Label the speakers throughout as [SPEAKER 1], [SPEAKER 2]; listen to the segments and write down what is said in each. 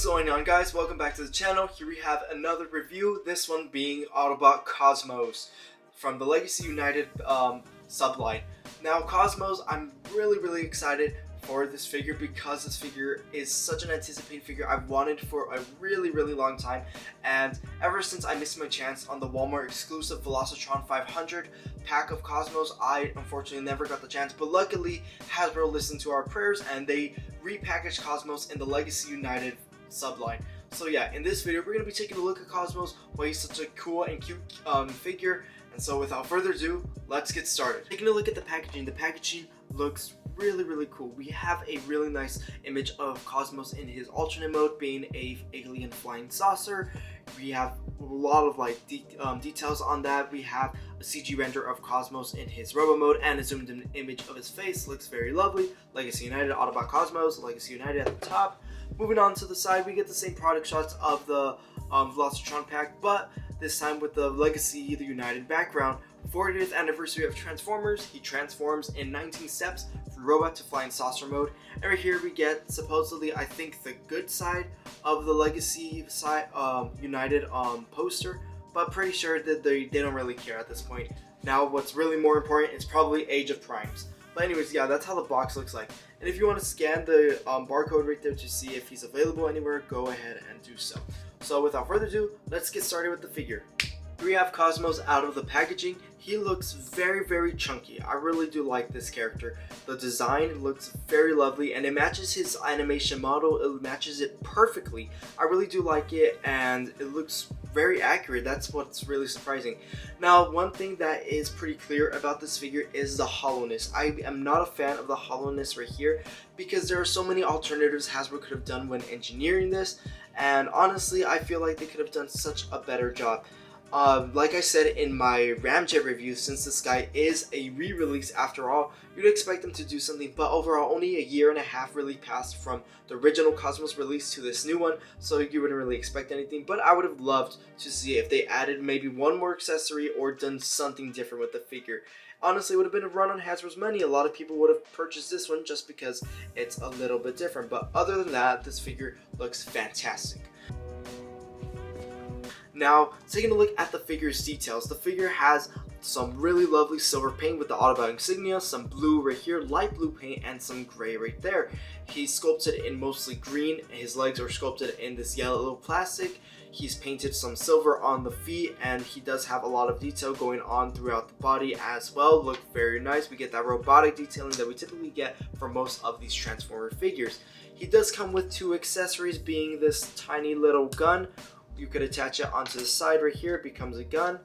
[SPEAKER 1] going on, guys? Welcome back to the channel. Here we have another review, this one being Autobot Cosmos from the Legacy United subline. Now Cosmos, I'm really excited for this figure because this figure is such an anticipated figure I've wanted for a really long time, and ever since I missed my chance on the Walmart exclusive Velocitron 500 pack of Cosmos, I unfortunately never got the chance, but luckily Hasbro listened to our prayers and they repackaged Cosmos in the Legacy United subline. So yeah, in this video we're going to be taking a look at Cosmos, why he's such a cool and cute figure. And so without further ado, let's get started. Taking a look at the packaging looks really cool. We have a really nice image of Cosmos in his alternate mode, being a alien flying saucer. We have a lot of details on that. We have a CG render of Cosmos in his robo mode and a zoomed in image of his face. Looks very lovely. Legacy United, Autobot Cosmos, Legacy United at the top. Moving on to the side, we get the same product shots of the Velocitron pack, but this time with the Legacy the United background. 40th anniversary of Transformers. He transforms in 19 steps from robot to flying saucer mode. And right here we get supposedly, I think, the good side of the Legacy side United poster, but pretty sure that they don't really care at this point. Now what's really more important is probably Age of Primes. But anyways, yeah, that's how the box looks like. And if you want to scan the barcode right there to see if he's available anywhere, go ahead and do so. So without further ado, let's get started with the figure. Here we have Cosmos out of the packaging. He looks very chunky. I really do like this character. The design looks very lovely and it matches his animation model. It matches it perfectly. I really do like it and it looks very accurate. That's what's really surprising. Now, one thing that is pretty clear about this figure is the hollowness. I am not a fan of the hollowness right here because there are so many alternatives Hasbro could have done when engineering this, and honestly I feel like they could have done such a better job. Like I said in my Ramjet review, since this guy is a re-release after all, you'd expect them to do something, but overall only a year and a half really passed from the original Cosmos release to this new one, so you wouldn't really expect anything. But I would have loved to see if they added maybe one more accessory or done something different with the figure. Honestly, it would have been a run on Hasbro's money. A lot of people would have purchased this one just because it's a little bit different, but other than that, this figure looks fantastic. Now, taking a look at the figure's details, the figure has some really lovely silver paint with the Autobot insignia, some blue right here, light blue paint, and some gray right there. He's sculpted in mostly green, his legs are sculpted in this yellow plastic. He's painted some silver on the feet, and he does have a lot of detail going on throughout the body as well. Look very nice. We get that robotic detailing that we typically get for most of these Transformer figures. He does come with two accessories, being this tiny little gun. You could attach it onto the side right here, it becomes a gun.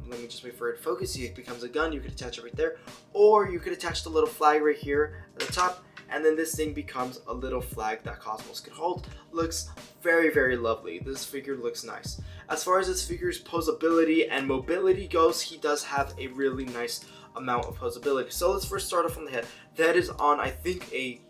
[SPEAKER 1] Let me just wait for it to focus. It becomes a gun, you could attach it right there. Or you could attach the little flag right here at the top, and then this thing becomes a little flag that Cosmos can hold. Looks very lovely. This figure looks nice. As far as this figure's posability and mobility goes, he does have a really nice amount of posability. So let's first start off on the head. The head is on, I think, a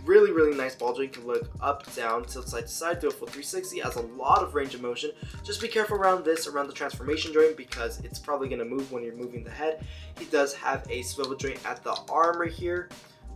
[SPEAKER 1] really nice ball joint. You can look up, down, tilt side to side, do a full 360. Has a lot of range of motion. Just be careful around the transformation joint because it's probably going to move when you're moving the head. He does have a swivel joint at the arm right here.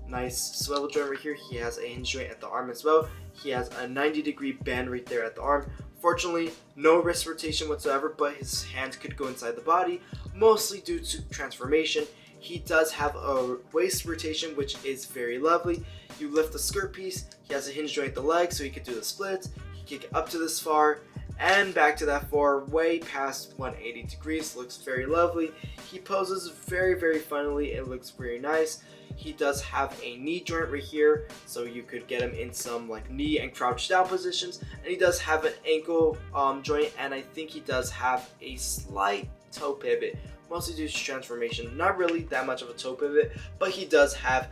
[SPEAKER 1] Nice swivel joint right here. He has a hinge joint at the arm as well. He has a 90-degree bend right there at the arm. Fortunately, no wrist rotation whatsoever, but his hands could go inside the body, mostly due to transformation. He does have a waist rotation, which is very lovely. You lift the skirt piece, he has a hinge joint at the leg, so he could do the splits. He can get up to this far and back to that far, way past 180 degrees. Looks very lovely. He poses very funnily. It looks very nice. He does have a knee joint right here, so you could get him in some like knee and crouch down positions. And he does have an ankle joint, and I think he does have a slight toe pivot, mostly due to transformation. Not really that much of a toe pivot, but he does have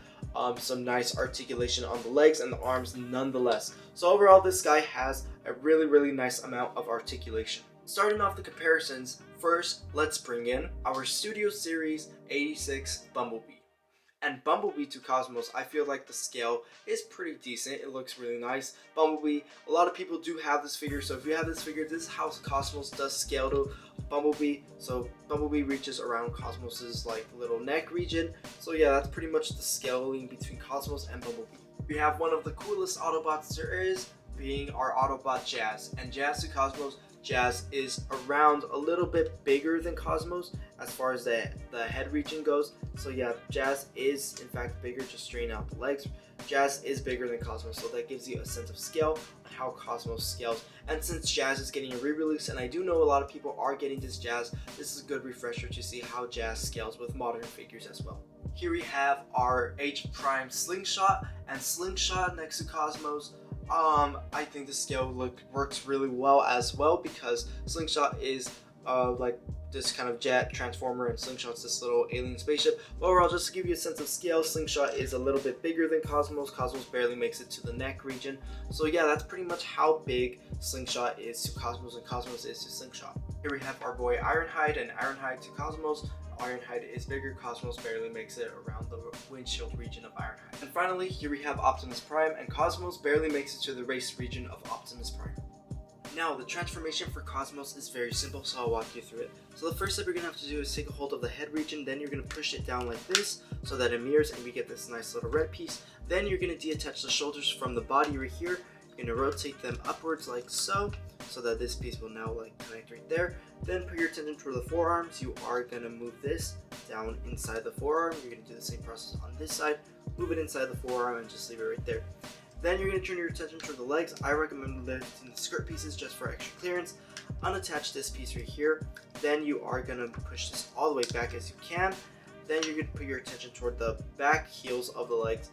[SPEAKER 1] some nice articulation on the legs and the arms nonetheless. So overall, this guy has a really nice amount of articulation. Starting off the comparisons, first let's bring in our Studio Series 86 Bumblebee. And Bumblebee to Cosmos, I feel like the scale is pretty decent. It looks really nice. Bumblebee, a lot of people do have this figure, so if you have this figure, this is how Cosmos does scale to Bumblebee. So Bumblebee reaches around Cosmos's like little neck region. So yeah, that's pretty much the scaling between Cosmos and Bumblebee. We have one of the coolest Autobots there is, being our Autobot Jazz. And Jazz to Cosmos, Jazz is around a little bit bigger than Cosmos as far as the head region goes. So yeah, Jazz is in fact bigger, just straightening out the legs. Jazz is bigger than Cosmos, so that gives you a sense of scale on how Cosmos scales. And since Jazz is getting a re-release, and I do know a lot of people are getting this Jazz, this is a good refresher to see how Jazz scales with modern figures as well. Here we have our H Prime Slingshot, and Slingshot next to Cosmos. I think the scale works really well as well, because Slingshot is like this kind of jet transformer, and Slingshot's this little alien spaceship. But overall, just to give you a sense of scale, Slingshot is a little bit bigger than Cosmos. Cosmos barely makes it to the neck region. So yeah, that's pretty much how big Slingshot is to Cosmos and Cosmos is to Slingshot. Here we have our boy Ironhide, and Ironhide to Cosmos. Ironhide is bigger, Cosmos barely makes it around the windshield region of Ironhide. And finally, here we have Optimus Prime, and Cosmos barely makes it to the race region of Optimus Prime. Now, the transformation for Cosmos is very simple, so I'll walk you through it. So the first step you're going to have to do is take a hold of the head region, then you're going to push it down like this so that it mirrors and we get this nice little red piece. Then you're going to detach the shoulders from the body right here. You're going to rotate them upwards like so that this piece will now like connect right there. Then put your attention toward the forearms. You are going to move this down inside the forearm. You're going to do the same process on this side. Move it inside the forearm and just leave it right there. Then you're going to turn your attention toward the legs. I recommend lifting the skirt pieces just for extra clearance. Unattach this piece right here. Then you are going to push this all the way back as you can. Then you're going to put your attention toward the back heels of the legs.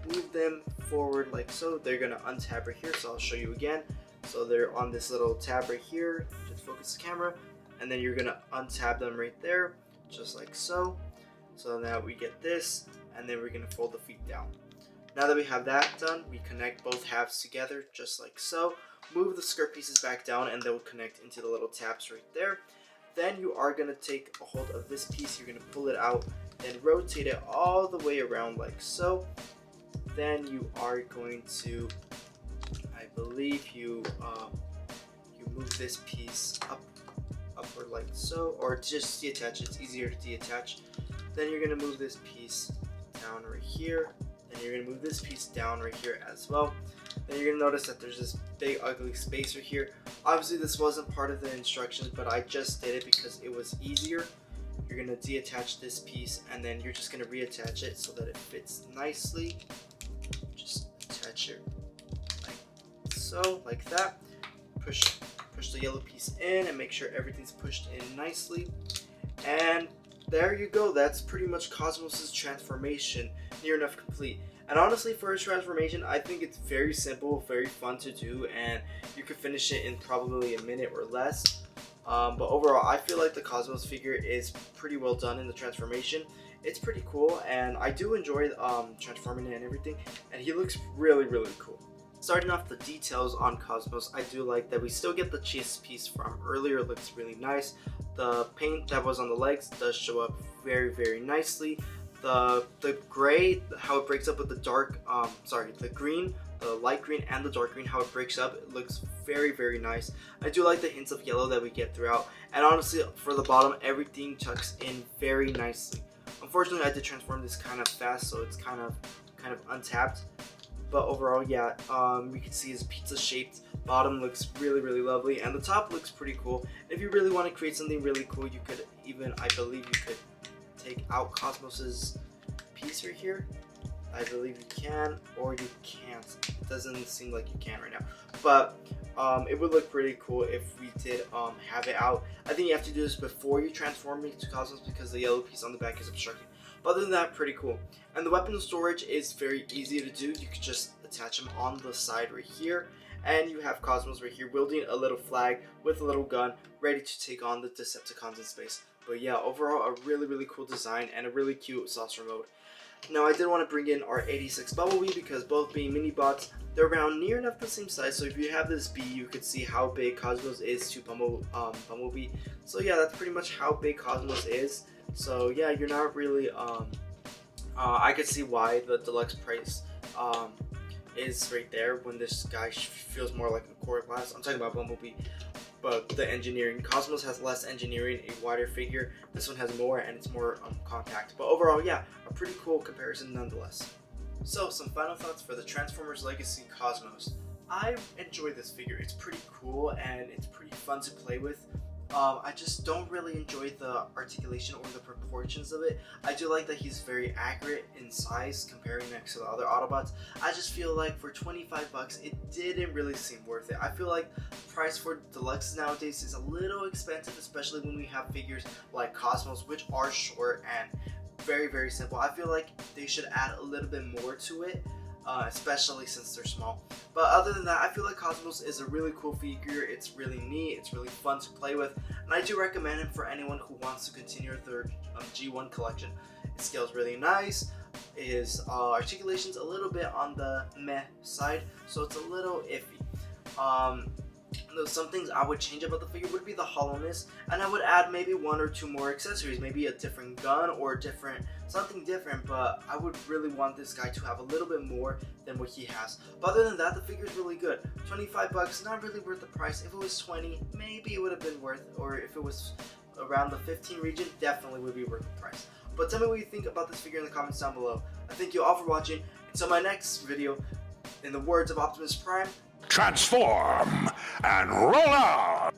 [SPEAKER 1] Move them forward like so. They're going to untab right here, so I'll show you again. So they're on this little tab right here. Just focus the camera. And then you're going to untab them right there, just like so. So now we get this, and then we're going to fold the feet down. Now that we have that done, we connect both halves together just like so. Move the skirt pieces back down and they will connect into the little tabs right there. Then you are going to take a hold of this piece, you're going to pull it out and rotate it all the way around like so. Then you are going to, I believe you move this piece upward like so, or just detach, it's easier to detach. Then you're going to move this piece down right here. And you're going to move this piece down right here as well. Then you're going to notice that there's this big ugly space right here. Obviously this wasn't part of the instructions, but I just did it because it was easier. You're going to detach this piece and then you're just going to reattach it so that it fits nicely. Just attach it like so, like that. Push the yellow piece in and make sure everything's pushed in nicely. And there you go, that's pretty much Cosmos' transformation, near enough complete. And honestly, for his transformation, I think it's very simple, very fun to do, and you could finish it in probably a minute or less. But overall, I feel like the Cosmos figure is pretty well done in the transformation. It's pretty cool, and I do enjoy transforming it and everything, and he looks really, really cool. Starting off the details on Cosmos, I do like that we still get the chest piece from earlier. It looks really nice. The paint that was on the legs does show up very, very nicely. The gray, how it breaks up with the dark, the green, the light green and the dark green, how it breaks up, it looks very, very nice. I do like the hints of yellow that we get throughout. And honestly, for the bottom, everything tucks in very nicely. Unfortunately, I did transform this kind of fast, so it's kind of untapped. But overall, yeah, we can see his pizza-shaped bottom looks really, really lovely, and the top looks pretty cool. And if you really want to create something really cool, you could even, I believe you could take out Cosmos's piece right here. I believe you can, or you can't. It doesn't seem like you can right now. But it would look pretty cool if we did have it out. I think you have to do this before you transform it to Cosmos because the yellow piece on the back is obstructing. But other than that, pretty cool. And the weapon storage is very easy to do. You could just attach them on the side right here. And you have Cosmos right here wielding a little flag with a little gun ready to take on the Decepticons in space. But yeah, overall a really, really cool design and a really cute saucer mode. Now I did want to bring in our 86 Bumblebee because both being mini bots, they're around near enough the same size. So if you have this B, you could see how big Cosmos is to Bumblebee. So yeah, that's pretty much how big Cosmos is. So yeah, you're not really, I could see why the deluxe price is right there when this guy feels more like a core class. I'm talking about Bumblebee, but the engineering. Cosmos has less engineering, a wider figure. This one has more and it's more compact. But overall, yeah, a pretty cool comparison nonetheless. So some final thoughts for the Transformers Legacy Cosmos. I enjoy this figure. It's pretty cool and it's pretty fun to play with. I just don't really enjoy the articulation or the proportions of it. I do like that he's very accurate in size comparing next to the other Autobots. I just feel like for 25 bucks, it didn't really seem worth it. I feel like the price for deluxe nowadays is a little expensive, especially when we have figures like Cosmos, which are short and very, very simple. I feel like they should add a little bit more to it. Especially since they're small. But other than that, I feel like Cosmos is a really cool figure. It's really neat, it's really fun to play with, and I do recommend him for anyone who wants to continue their G1 collection. It scales really nice. His articulation's a little bit on the meh side, so it's a little iffy. Some things I would change about the figure would be the hollowness, and I would add maybe 1 or 2 more accessories, maybe a different gun or something different, but I would really want this guy to have a little bit more than what he has. But other than that, the figure is really good. 25 bucks, not really worth the price. If it was 20, maybe it would have been worth, or if it was around the 15 region, definitely would be worth the price. But tell me what you think about this figure in the comments down below. I thank you all for watching. Until my next video, in the words of Optimus Prime,
[SPEAKER 2] transform and roll out!